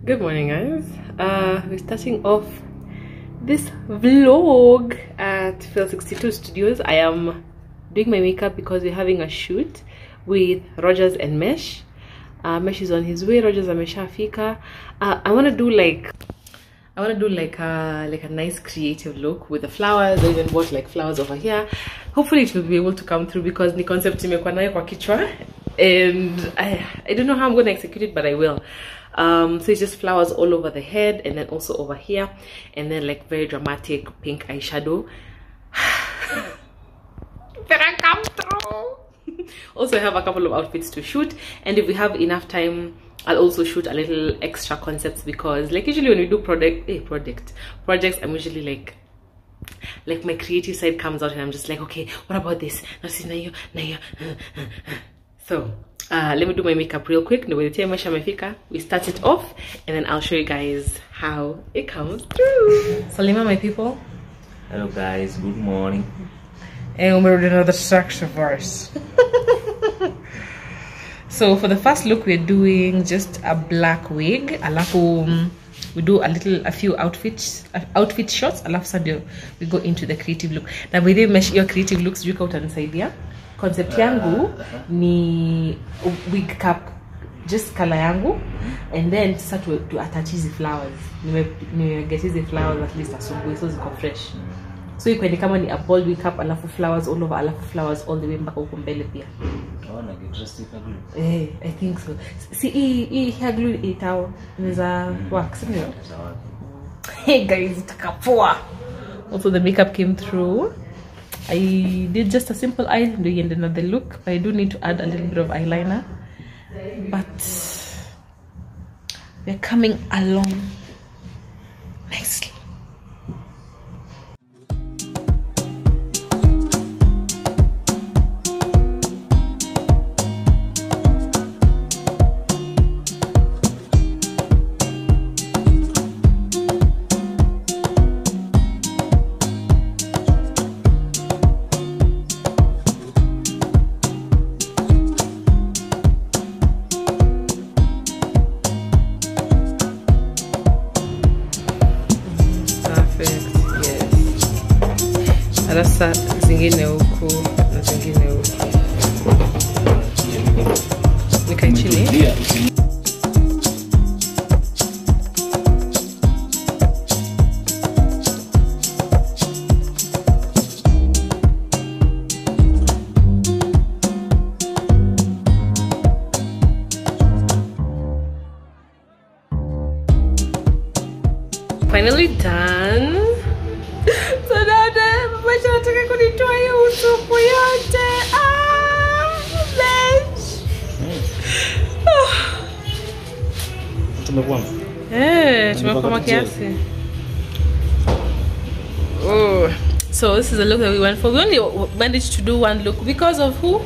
Good morning, guys. We're starting off this vlog at Phil 62 Studios. I am doing my makeup because we're having a shoot with Rogers and Mesh. Mesh is on his way. Rogers ameshafika. I want to do like a nice creative look with the flowers. I even bought like flowers over here. Hopefully it will be able to come through because the concept imekuwa nayo kwa kichwa, and I don't know how I'm going to execute it, but I will. So it's just flowers all over the head and then also over here, and then like very dramatic pink eyeshadow. Better come through. Also, I have a couple of outfits to shoot, and if we have enough time, I'll also shoot a little extra concepts, because like usually when we do projects, I'm usually like my creative side comes out and I'm just like, okay, what about this? So let me do my makeup real quick. By the time we start it off, and then I'll show you guys how it comes through. Salima, my people. Hello guys, good morning. And we're doing another sacrifice. So for the first look, we're doing just a black wig. Alafu we do a few outfit shots. Alafu sasa we go into the creative look. Na by the way, Mesh, your creative looks juka utanisaidia. Concept yangu ni wig cap, just color yangu, and then start to attach hizi flowers. Nime get hizi flowers at least asubuhi so ziko fresh. So you can kama ni a bold wig cap, alafu flowers all over, alafu flowers all the way mpaka huko mbele pia. Oh, na get drastic glue. I think so. See, hii hair glue itao inaweza work, sio? Hey guys, itakapoa. Also the makeup came through. I did just a simple eye and another look, but I do need to add a little bit of eyeliner. But we're coming along nicely. Sasa zingine huku na zingine huku. Nikae chini. Finally done. So now nataka kunitoa hiyo usupu yote. Tumekwama. Tumekwama kiasi. Oh, so this is the look that we went for. We only managed to do one look because of who?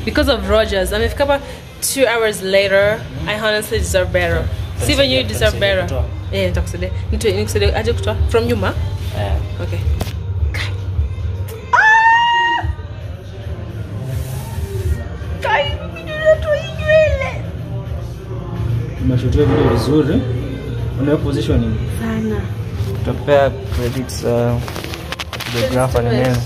Because of Rogers. I mean, if come 2 hours later, I honestly deserve better. See, when you deserve better. Yeah, talk today. Aje kutoa from Yuma. Okay. Umeshutia video vizuri. Una positioning Sana. Tutapea credits photographer na nini.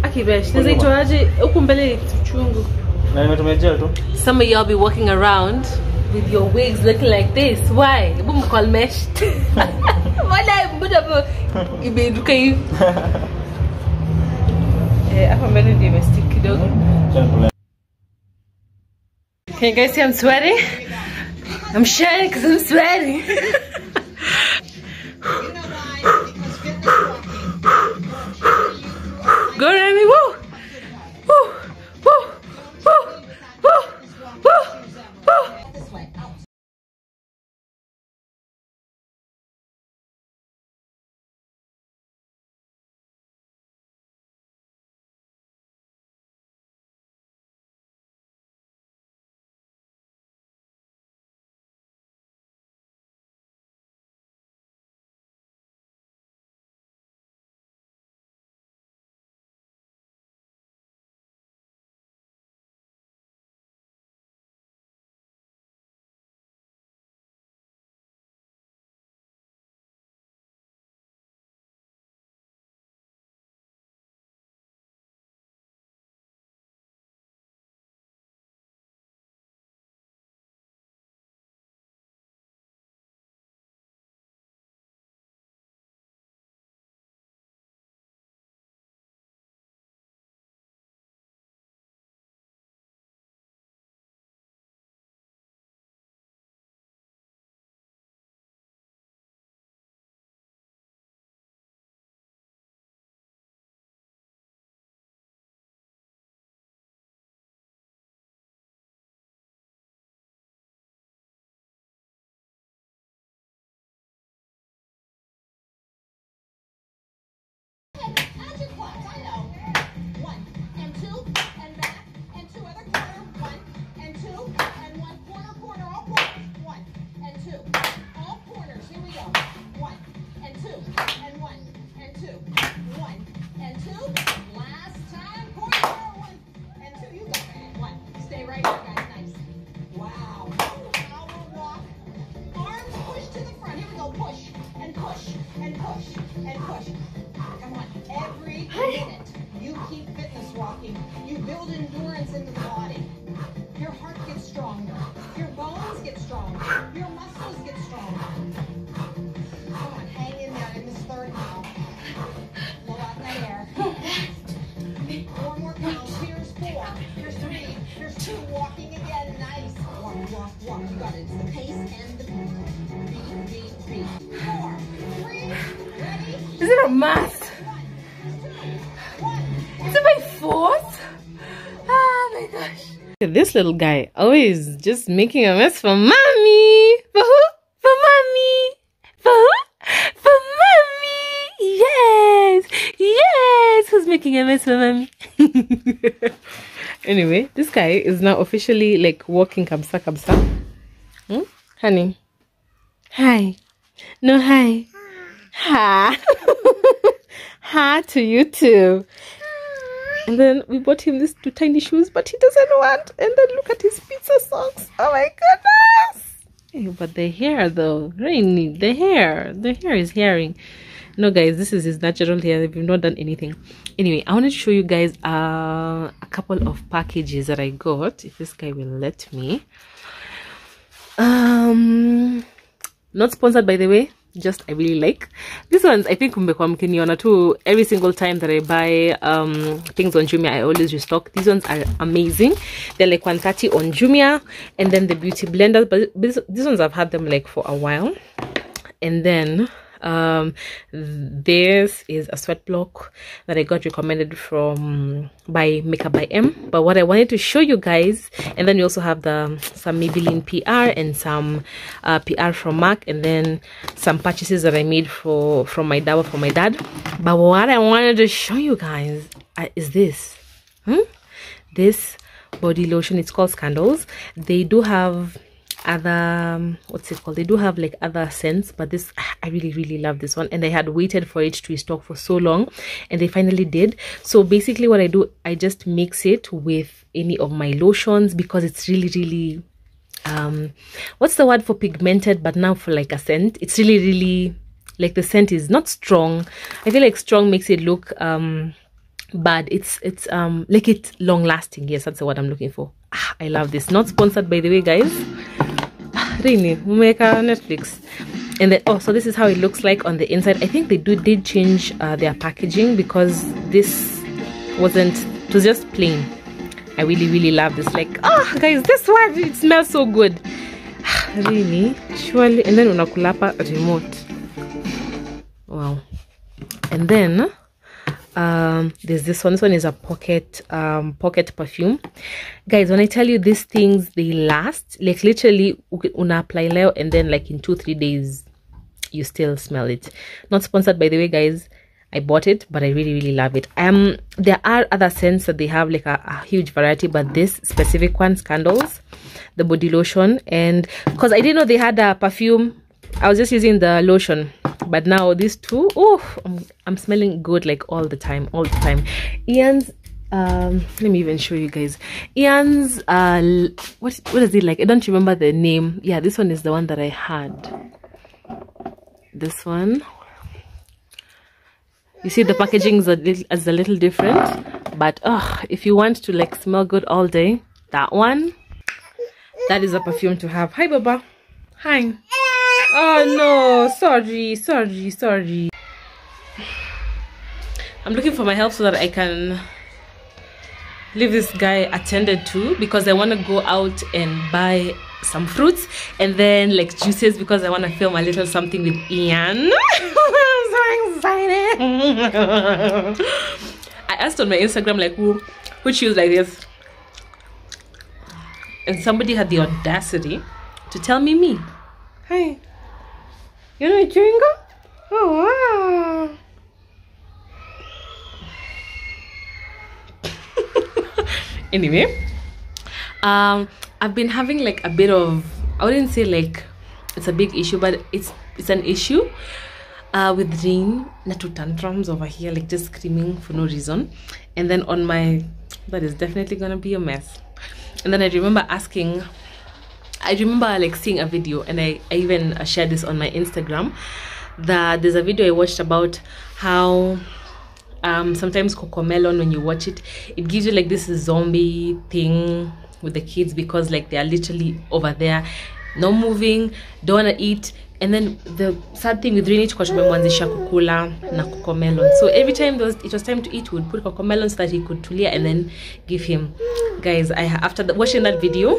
Akibesh, nizitoaje huku mbele chungu. Na nimetumia gel tu. Some of y'all be walking around with your wigs looking like this. Why? Boom call Mesh. Wala mbuda imeduka hivi. Hapa mbele ndio imestick kidogo. Can you guys see I'm sweating? I'm shedding because I'm sweating. Go Remy, woo! Woo! and 1 and 2. 1 and 2. Last time. Point forward. 1 and 2. You got it. 1. Stay right here, guys. Nice. Wow. Power walk. Arms push to the front. Here we go. Push and push and push and push. Come on. Every minute you keep fitness walking, you build endurance into the body. Your heart gets stronger. Your bones get stronger. Your muscles get stronger. Come on, hang in there in this third mile. Blow out that air. 4 more counts. Here's 4. Here's 3. Here's 2. Walking again. Nice. Walk, walk, walk. You got it. It's the pace and the beat, beat, beat. 4, 3, ready? Is it a math? 1, 2, 1. Is it my fourth? Oh my gosh. This little guy always just making a mess for mommy. For who? For mommy. For who? For mommy. Yes. Yes. Who's making a mess for mommy? Anyway, this guy is now officially like walking kamsa kamsa. Honey. Hi. No, hi. Ha. Ha to you too. And then we bought him these 2 tiny shoes, but he doesn't want. And then look at his pizza socks. Oh my goodness. Hey, but the hair though, really, the hair is hairing. No guys, this is his natural hair. We've not done anything. Anyway, I wanted to show you guys a couple of packages that I got, if this guy will let me. Not sponsored, by the way. Just I really like these ones. I think mkiniona too. Every single time that I buy things on Jumia, I always restock. These ones are amazing. They're like 130 on Jumia. And then the beauty blender, but these ones I've had them like for a while. And then this is a sweat block that I got recommended by Makeup by M. But what I wanted to show you guys, and then we also have some Maybelline PR and some PR from MAC, and then some purchases that I made from my dad for my dad. But what I wanted to show you guys is this this body lotion. It's called Scandals. They do have other they do have like other scents, but this, I really love this one, and I had waited for it to restock for so long, and they finally did. So basically what I do, I just mix it with any of my lotions, because it's really what's the word for pigmented, but now for like a scent, it's really like the scent is not strong. I feel like strong makes it look bad. It's like it's long lasting. Yes, that's what I'm looking for. I love this. Not sponsored, by the way, guys. Really, make a Netflix. And then so this is how it looks like on the inside. I think they did change their packaging, because this was just plain. I really love this. Like, guys, this one, it smells so good. Really, surely. And then unakulapa remote. Wow. And then there's this one. This one is a pocket perfume. Guys, when I tell you these things, they last. Like literally una apply leo, and then like in 2-3 days you still smell it. Not sponsored, by the way, guys. I bought it, but I really love it. There are other scents that they have like a huge variety, but this specific one, Scandals, the body lotion, and because I didn't know they had a perfume, I was just using the lotion. But now these two, I'm smelling good like all the time. Ian's let me even show you guys. Ian's what is it like? I don't remember the name. Yeah, this one is the one that I had. This one. You see the packaging is a little different, but if you want to like smell good all day, that is a perfume to have. Hi Baba. Hi. Oh no, sorry. I'm looking for my help so that I can leave this guy attended to, because I want to go out and buy some fruits and then like juices, because I want to film a little something with Ian. I'm so excited. I asked on my Instagram like who chews like this, and somebody had the audacity to tell me. Hi. You know chewing gum? Oh wow. Anyway, I've been having like a bit of, I wouldn't say like it's a big issue, but it's an issue. with rain, na two tantrums over here, like just screaming for no reason. And then on my, that is definitely gonna be a mess. And then I remember like seeing a video, and I even shared this on my Instagram, that there's a video I watched about how sometimes Cocomelon, when you watch it, it gives you like this zombie thing with the kids, because like they are literally over there, not moving, don't want to eat. And then the sad thing with Rini, tumemwanzisha kukula na Cocomelon. So every time it was time to eat, we would put Cocomelon so that he could tulia and then give him. Guys, after watching that video,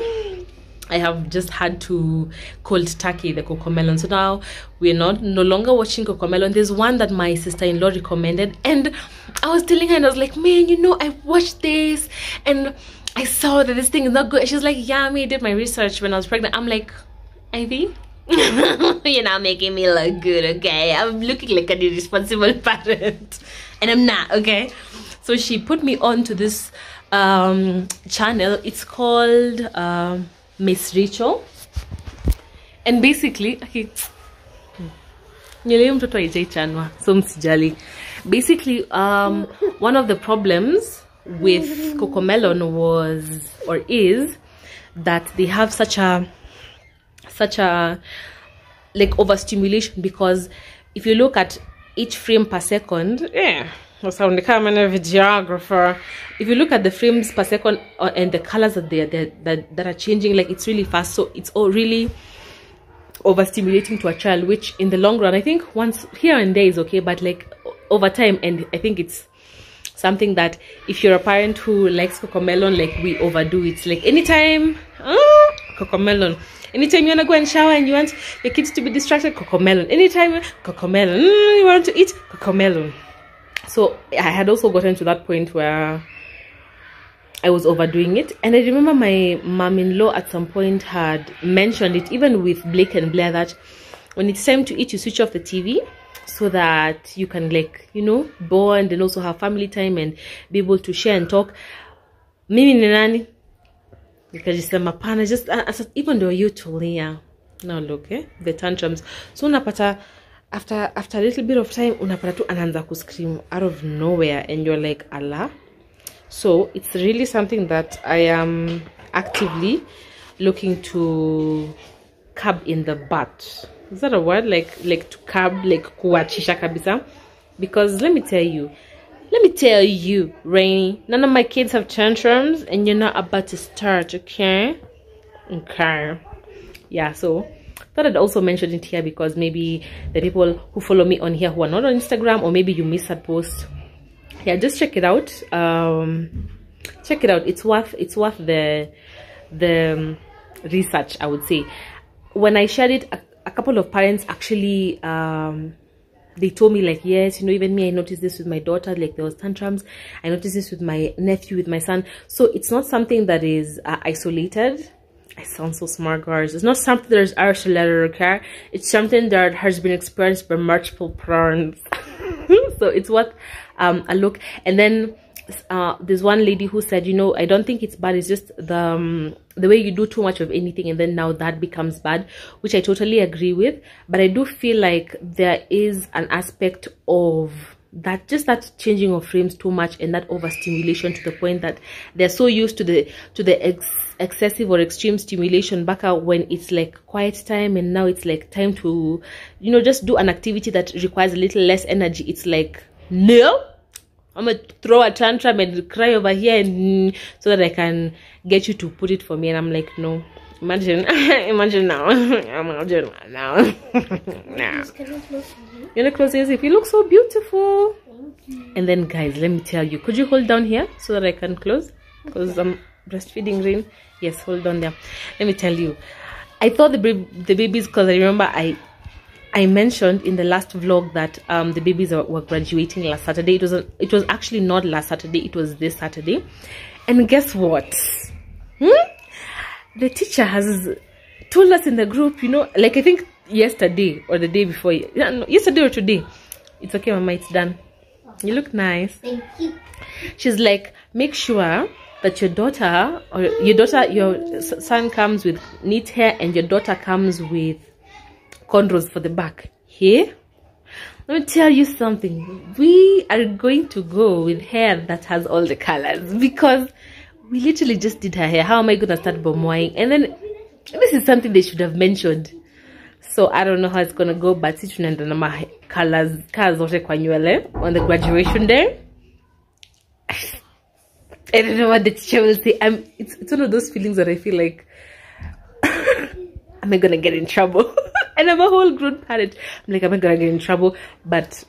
I have just had to cold turkey the Cocomelon. So now we're no longer watching Cocomelon. There's one that my sister-in-law recommended, and I was telling her, and I was like, man, you know, I watched this and I saw that this thing is not good. And she's like, yeah, I did my research when I was pregnant. I'm like, Ivy, you're not making me look good, okay? I'm looking like an irresponsible parent, and I'm not, okay? So she put me on to this channel. It's called Miss Rachel, and basically, okay, so basically, one of the problems with Cocomelon was, or is, that they have such a like overstimulation, because if you look at each frame per second, I sound like I'm a videographer. If you look at the frames per second and the colors that are changing, like it's really fast, so it's all really overstimulating to a child, which in the long run, I think once here and there is okay, but like over time, and I think it's something that if you're a parent who likes Cocomelon, like we overdo it. Like anytime, Cocomelon. Anytime you want to go and shower and you want your kids to be distracted, Cocomelon. Anytime, Cocomelon. You want to eat, Cocomelon. So I had also gotten to that point where I was overdoing it. And I remember my mom-in-law at some point had mentioned it, even with Blake and Blair, that when it's time to eat, you switch off the TV so that you can, like, you know, bond and also have family time and be able to share and talk. Mimi ni nani? Nikajisema pana, just even though you tulia. Now look, the tantrums. So unapata after a little bit of time, unapata tu anaanza ku scream out of nowhere, and you're like, Allah. So it's really something that I am actively looking to curb in the butt. Is that a word? Like to curb, like kuachisha kabisa? Because let me tell you, Rainy, none of my kids have tantrums, and you're not about to start, okay? Okay. Yeah, so thought I'd also mention it here, because maybe the people who follow me on here who are not on Instagram, or maybe you missed that post. Yeah, just check it out. Check it out. It's worth the research, I would say. When I shared it, a couple of parents actually they told me, like, yes, you know, even me, I noticed this with my daughter, like there was tantrums. I noticed this with my nephew, with my son. So it's not something that is isolated. I sound so smart, guys. It's not something that is isolated, okay? It's something that has been experienced by multiple parents. So it's worth a look. And then there's one lady who said, you know, I don't think it's bad, it's just the way you do too much of anything, and then now that becomes bad, which I totally agree with. But I do feel like there is an aspect of that, just that changing of frames too much, and that overstimulation to the point that they're so used to the excessive or extreme stimulation back out when it's like quiet time, and now it's like time to, you know, just do an activity that requires a little less energy. It's like, no, I'm gonna throw a tantrum and cry over here, and so that I can get you to put it for me. And I'm like, no. Imagine now. Imagine now. Nah. You're gonna close your eyes. If you look so beautiful. And then, guys, let me tell you. Could you hold down here so that I can close? Because I'm breastfeeding Rain. Yes, hold on there. Let me tell you. I thought the babies, because I remember I mentioned in the last vlog that the babies were graduating last Saturday. It was actually not last Saturday. It was this Saturday. And guess what? The teacher has told us in the group, you know, like I think yesterday or the day before. No, yesterday or today. It's okay, Mama. It's done. You look nice. Thank you. She's like, make sure that your son comes with neat hair, and your daughter comes with cornrows for the back. Here, Let me tell you something. We are going to go with hair that has all the colors because we literally just did her hair. How am I going to start bomoing? And then this is something they should have mentioned. So I don't know how it's going to go, but it's my colors on the graduation day. I don't know what the teacher will say. It's one of those feelings that I feel like, am I going to get in trouble? And I'm a whole grown parent. I'm like, am I gonna get in trouble? But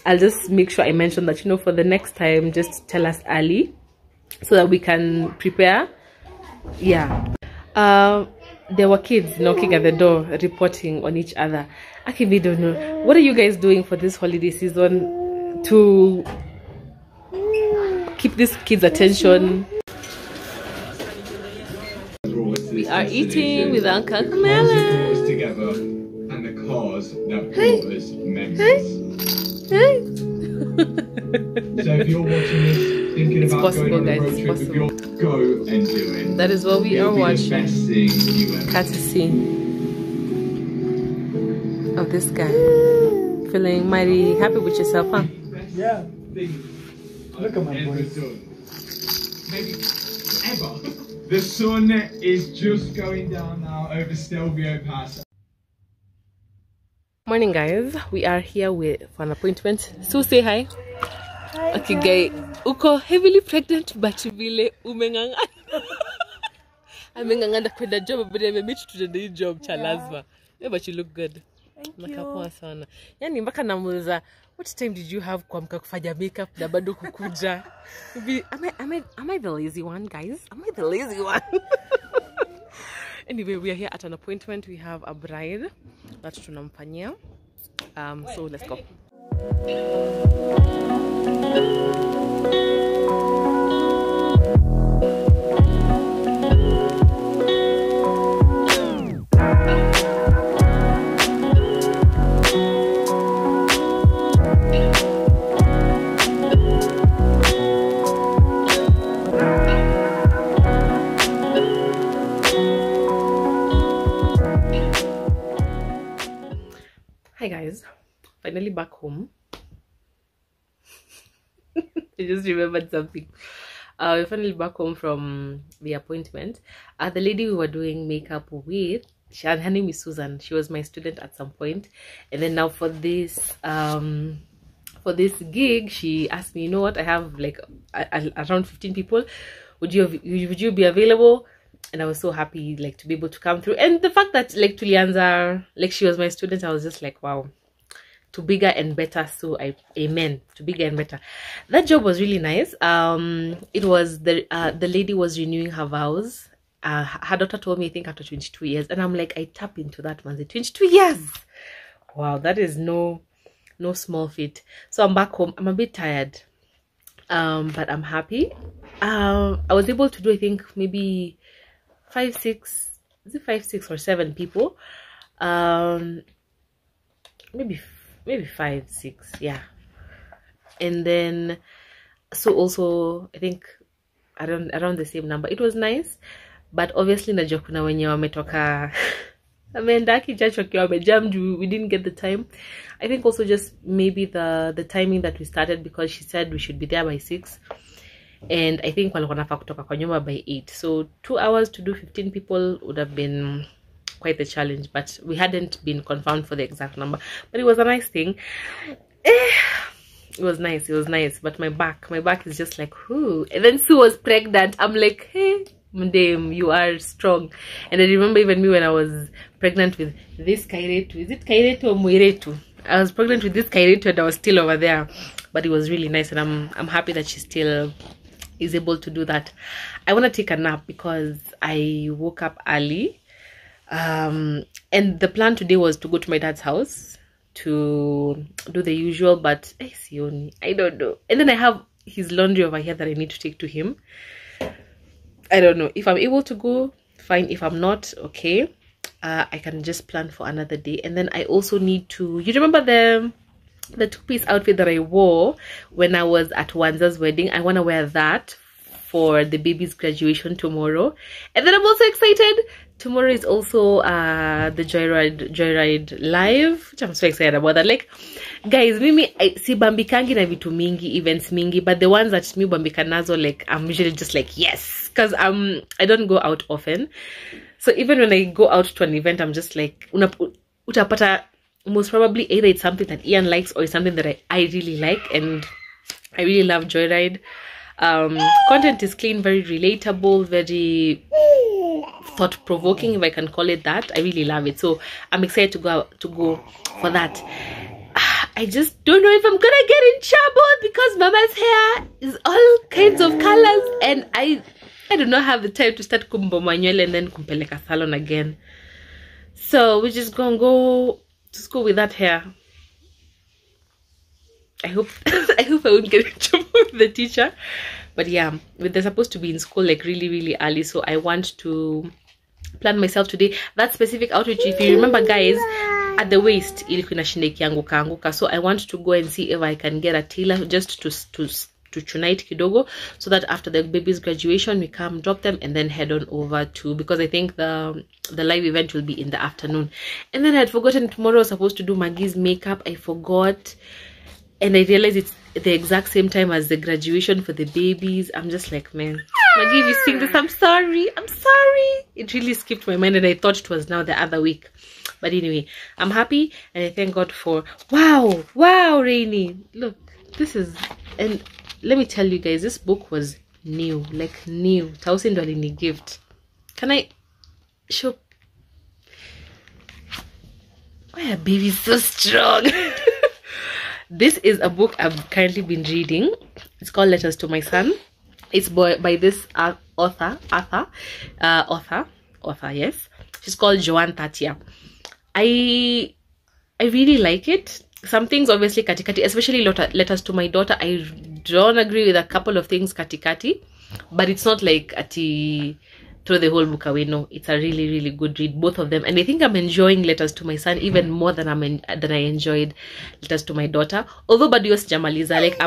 I'll just make sure I mention that, you know, for the next time, just tell us early so that we can prepare. Yeah. There were kids knocking at the door, reporting on each other. Actually, don't know. What are you guys doing for this holiday season to keep these kids' attention? We are eating with Uncle Melon. Together. And the cars that brought us memories. Hey. So if you're watching this, thinking It's about possible, going on a guys, road it's trip with your go and do it. That is what we It'll are be watching. the best thing you ever. Courtesy of this guy. Feeling mighty happy with yourself, huh? Yeah. Look at my Ever voice. done. Maybe ever. The sun is just going down now over Stelvio Pass. Morning, guys. We are here for an appointment. So say hi. Hi. Okay, guy. Uko heavily pregnant, but vile umenganga. Amenganga kwenda job, but I meet to the job cha lazima. Yeah, but you look good. Thank Nakapoa sana. Yani mpaka namuuliza, what time did you have kuamka kufanya makeup na bado kukuja? Am I the lazy one, guys? Am I the lazy one? Anyway, we are here at an appointment. We have a bride that tunamfanyia. So let's go. Hi guys, finally back home. I just remembered something. We're finally back home from the appointment. The lady we were doing makeup with, her name is Susan. She was my student at some point, and then now for this gig, she asked me, you know what, I have like around 15 people. Would you be available? And I was so happy like to be able to come through. And the fact that like Tulianza, like she was my student, I was just like, wow, to bigger and better. So amen, to bigger and better. That job was really nice. It was the lady was renewing her vows. Her daughter told me, I think after 22 years, and I'm like, I tap into that one. 22 years, wow, that is no small feat. So I'm back home. I'm a bit tired, but I'm happy. I was able to do, I think maybe 5, 6 or 7 people, maybe 5, 6, yeah. And then so also I think around the same number. It was nice, but obviously najua kuna wenye wametoka ameenda kichacho kiwa amejam juu we didn't get the time. I think also just maybe the timing that we started, because she said we should be there by 6. And I think walikuwa nafaa kutoka kwa nyumba by 8. So 2 hours to do 15 people would have been quite a challenge, but we hadn't been confirmed for the exact number. But it was a nice thing. It was nice. But my back is just like, whoo. And then Sue was pregnant. I'm like, hey, Mdem, you are strong. And I remember even me when I was pregnant with this Kairetu. Is it Kairetu or Muiretu? I was pregnant with this Kairetu and I was still over there. But it was really nice, and I'm happy that she still is able to do that. I want to take a nap because I woke up early. And the plan today was to go to my dad's house to do the usual, but I don't know. And then I have his laundry over here that I need to take to him. I don't know if I'm able to go, fine. If I'm not, okay, I can just plan for another day. And then I also need to, you remember the 2-piece outfit that I wore when I was at Wanza's wedding? I want to wear that for the baby's graduation tomorrow. And then I'm also excited. Tomorrow is also the Joyride live, which I'm so excited about that. Like, guys, mimi si bambikangi na vitu mingi, events mingi, but the ones that mi bambika nazo, like, I'm usually just like, yes, because I don't go out often. So even when I go out to an event, I'm just like, utapata, most probably either it's something that Ian likes or it's something that I really like, and I really love Joyride. Content is clean, very relatable, very thought-provoking, if I can call it that. I really love it, so I'm excited to go for that. I just don't know if I'm gonna get in trouble because Mama's hair is all kinds of colors, and I do not have the time to start kumbomanyele and then kumpeleka salon again. So we're just gonna go to school with that hair. I hope I won't get in trouble with the teacher. But yeah, they're supposed to be in school like really early, so I want to plan myself today. That specific outfit, if you remember, guys, at the waist ilikuwa inashinda ikianguka, so I want to go and see if I can get a tailor just to tonight kidogo, so that after the baby's graduation we come drop them and then head on over to, because I think the live event will be in the afternoon. And then I had forgotten tomorrow I was supposed to do Maggie's makeup. I forgot, and I realized it's the exact same time as the graduation for the babies. I'm just like, man, Maggie, if you sing this, I'm sorry. It really skipped my mind, and I thought it was now the other week. But anyway, I'm happy, and I thank God for wow, Rainy, look, this is, and let me tell you guys, this book was new, like new. Tausi ndo alini gift. Can I show? Why are babies so strong? This is a book I've currently been reading. It's called Letters to My Son. It's by this author, yes. She's called Joanne Tatia. I really like it. Some things obviously katikati, especially Letters to My Daughter, I don't agree with a couple of things katikati, but it's not like ati throw the whole book away. No, it's a really good read, both of them. And I think I'm enjoying Letters to My Son even more than I enjoyed Letters to My Daughter. Although bado sijamaliza, like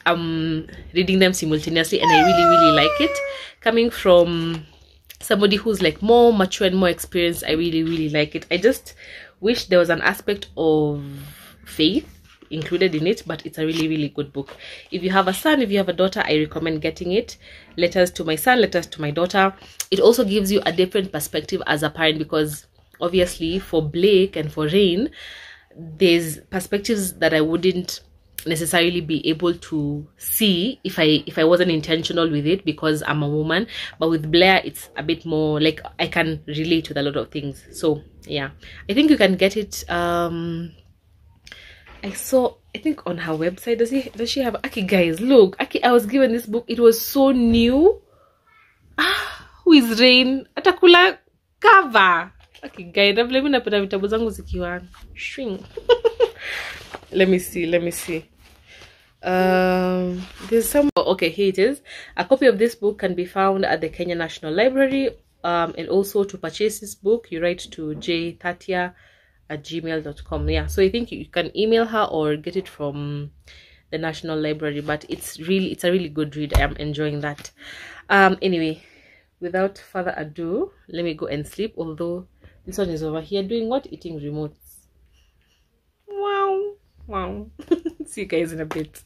I'm reading them simultaneously, and I really like it. Coming from somebody who's like more mature and more experienced, I really like it. I just wish there was an aspect of faith included in it, but it's a really good book. If you have a son, if you have a daughter, I recommend getting it. Letters to My Son, Letters to My Daughter. It also gives you a different perspective as a parent, because obviously for Blake and for Rain, there's perspectives that I wouldn't necessarily be able to see if I wasn't intentional with it, because I'm a woman. But with Blair, it's a bit more like I can relate with a lot of things. So yeah, I think you can get it. I think on her website. Does she have Aki? Guys, look, Aki, I was given this book. It was so new. Who is Rain? Atakula cover. Aki, guys, I'm blaming napenda vitabu zangu zikiwa shrink. Let me see. There's some. Okay, here it is. A copy of this book can be found at the Kenya National Library. And also to purchase this book, you write to jtatia@gmail.com. Yeah, so I think you can email her or get it from the National Library, but it's a really good read. I am enjoying that. Anyway, without further ado, let me go and sleep, although this one is over here doing what? Eating remotes. Wow. See you guys in a bit.